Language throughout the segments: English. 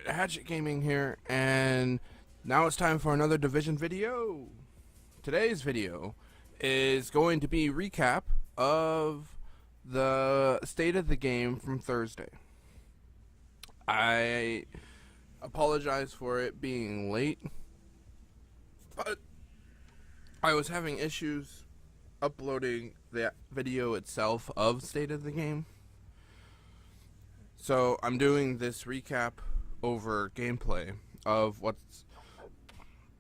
Alright, Hatchet Gaming here, and now it's time for another Division video. Today's video is going to be a recap of the state of the game from Thursday. I apologize for it being late, but I was having issues uploading the video itself of state of the game. So I'm doing this recap over gameplay of what's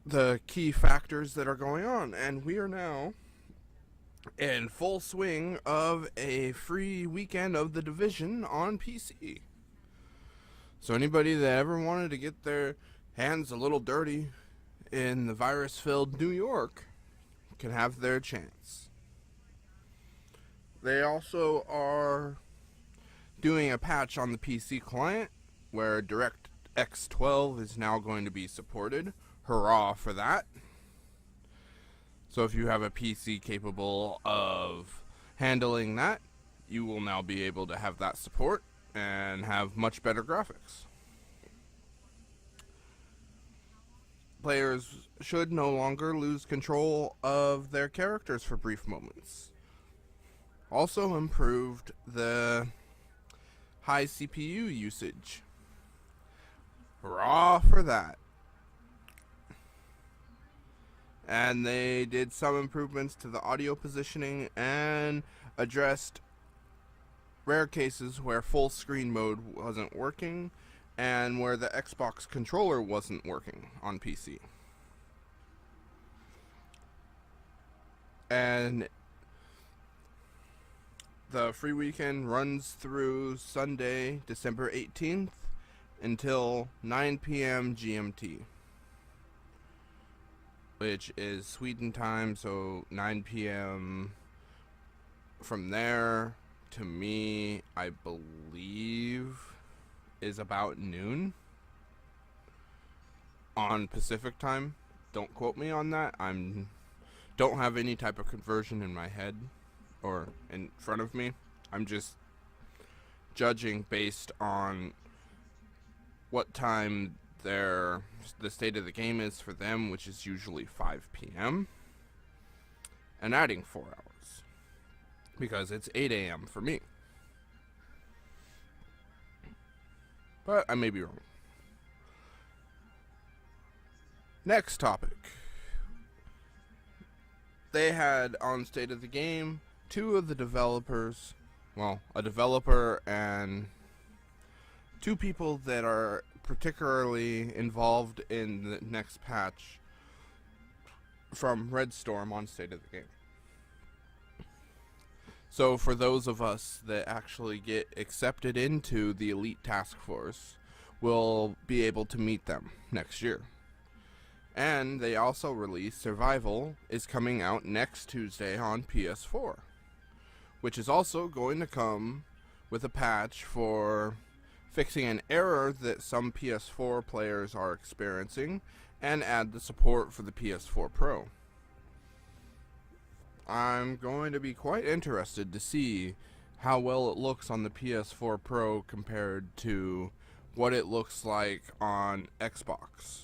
the key factors that are going on, and we are now in full swing of a free weekend of the Division on PC. So anybody that ever wanted to get their hands a little dirty in the virus-filled New York can have their chance. They also are doing a patch on the PC client where DirectX 12 is now going to be supported. Hurrah for that. So if you have a PC capable of handling that, you will now be able to have that support and have much better graphics. Players should no longer lose control of their characters for brief moments. Also improved the high CPU usage. Hurrah for that. And they did some improvements to the audio positioning and addressed rare cases where full screen mode wasn't working and where the Xbox controller wasn't working on PC. And the free weekend runs through Sunday, December 18th until 9 p.m. GMT, which is Sweden time, so 9 p.m. from there to me, I believe, is about noon on Pacific time. Don't quote me on that. Don't have any type of conversion in my head or in front of me. I'm just judging based on what time the state of the game is for them, which is usually 5 p.m. and adding 4 hours because it's 8 a.m. for me. But I may be wrong. Next topic. They had on state of the game two of the developers, well, a developer and two people that are particularly involved in the next patch from Red Storm on state of the game. So for those of us that actually get accepted into the Elite Task Force, we'll be able to meet them next year. And they also released Survival is coming out next Tuesday on PS4, which is also going to come with a patch for fixing an error that some PS4 players are experiencing and add the support for the PS4 Pro. I'm going to be quite interested to see how well it looks on the PS4 Pro compared to what it looks like on Xbox.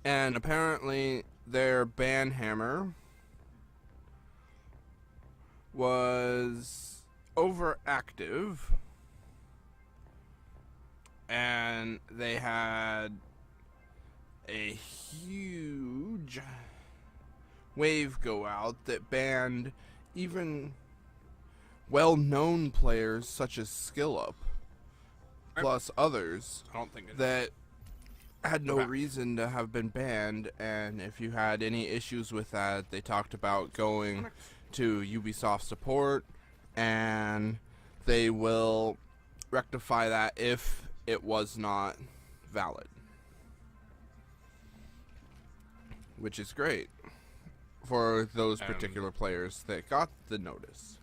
And apparently their ban hammer was overactive, and they had a huge wave go out that banned even well-known players such as SkillUp, plus others I don't think that had no reason to have been banned. And if you had any issues with that, they talked about going to Ubisoft support and they will rectify that if it was not valid, which is great for those particular players that got the notice,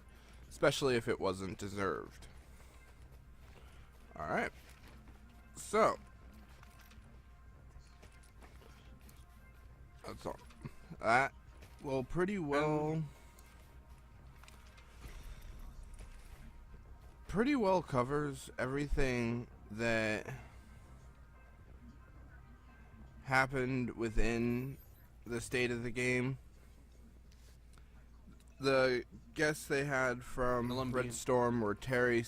especially if it wasn't deserved. Alright, so that's all. That will pretty well covers everything that happened within the state of the game. The guests they had from Red Storm were Terry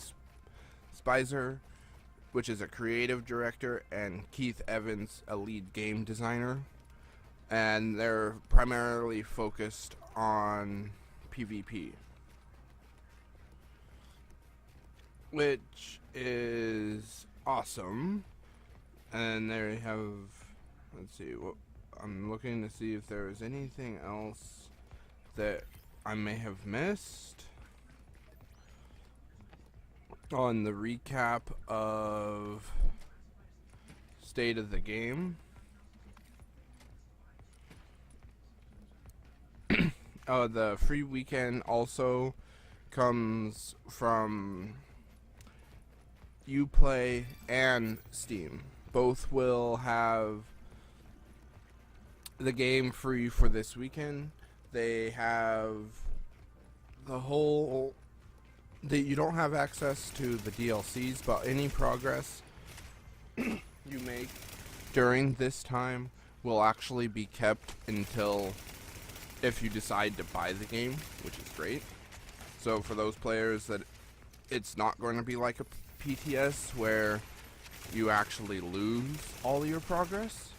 Spicer, which is a creative director, and Keith Evans, a lead game designer. And they're primarily focused on PvP, which is awesome. And they have, let's see, I'm looking to see if there is anything else that I may have missed on the recap of state of the game. The free weekend also comes from Uplay and Steam. Both will have the game free for this weekend. They have the whole... you don't have access to the DLCs, but any progress you make during this time will actually be kept until if you decide to buy the game, which is great. So for those players that it's not going to be like a PTS where you actually lose all your progress,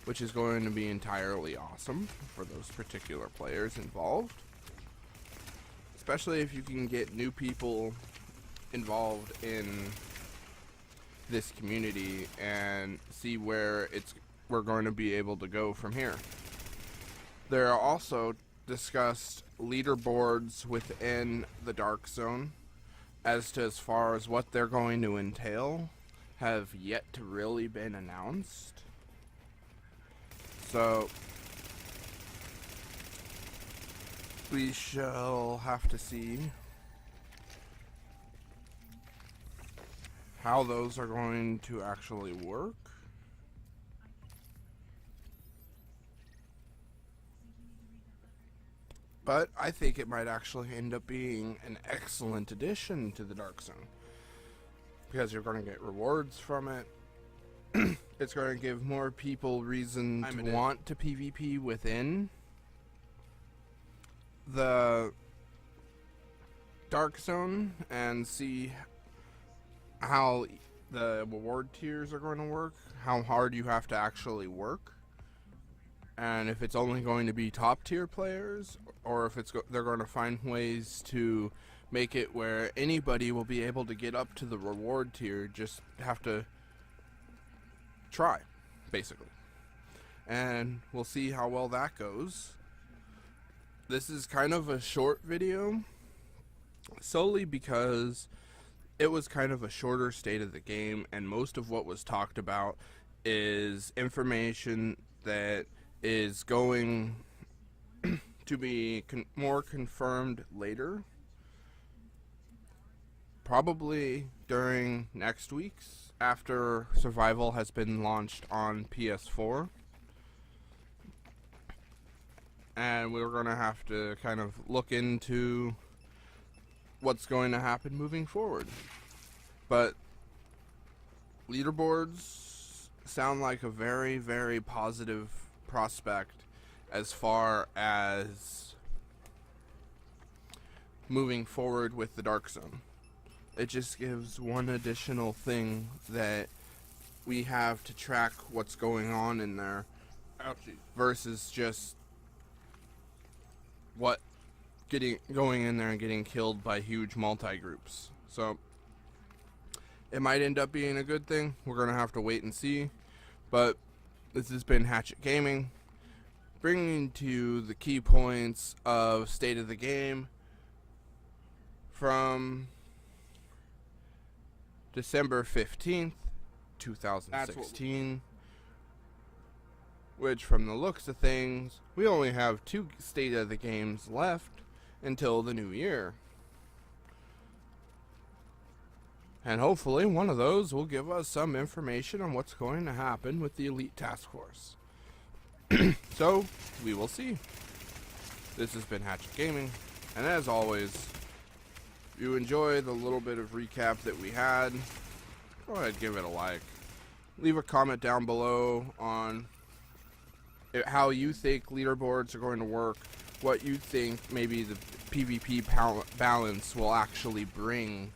which is going to be entirely awesome for those particular players involved. Especially if you can get new people involved in this community and see where we're going to be able to go from here. There are also discussed leaderboards within the Dark Zone as far as what they're going to entail have yet to really been announced. So we shall have to see how those are going to actually work. But I think it might actually end up being an excellent addition to the Dark Zone, because you're going to get rewards from it. It's going to give more people reason to want to PvP within the Dark Zone and see how the reward tiers are going to work, how hard you have to actually work, and if it's only going to be top tier players, or if they're going to find ways to make it where anybody will be able to get up to the reward tier, just have to try, basically. And we'll see how well that goes. This is kind of a short video, solely because it was kind of a shorter state of the game, and most of what was talked about is information that is going to be more confirmed later, probably during next week's, after Survival has been launched on PS4. And we're going to have to kind of look into what's going to happen moving forward. But leaderboards sound like a very, very positive prospect as far as moving forward with the Dark Zone. It just gives one additional thing that we have to track what's going on in there. Ouchie. Versus just going in there and getting killed by huge multi-groups. So it might end up being a good thing. We're going to have to wait and see. But this has been Hatchet Gaming, bringing to you the key points of State of the Game from December 15th, 2016. Which, from the looks of things, we only have 2 State of the Games left until the new year. And hopefully one of those will give us some information on what's going to happen with the Elite Task Force. So, we will see. This has been Hatchet Gaming, and as always, if you enjoy the little bit of recap that we had, go ahead, give it a like. Leave a comment down below on how you think leaderboards are going to work, what you think maybe the PvP balance will actually bring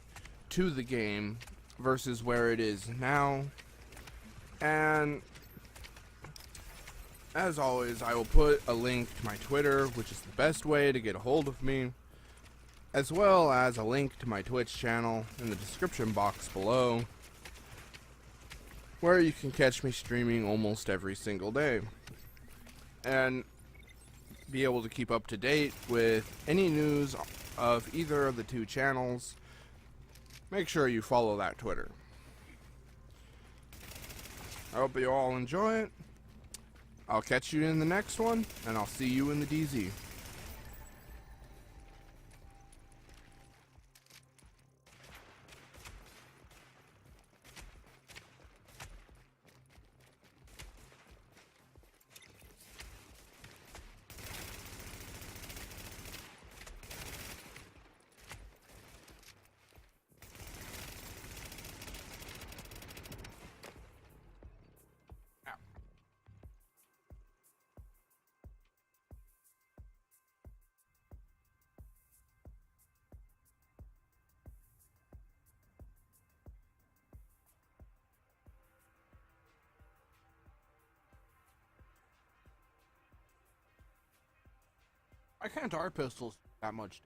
to the game versus where it is now. And as always, I will put a link to my Twitter, which is the best way to get a hold of me, as well as a link to my Twitch channel in the description box below, where you can catch me streaming almost every single day and be able to keep up to date with any news of either of the two channels. Make sure you follow that Twitter. I hope you all enjoy it. I'll catch you in the next one, and I'll see you in the DZ. I can't our pistols that much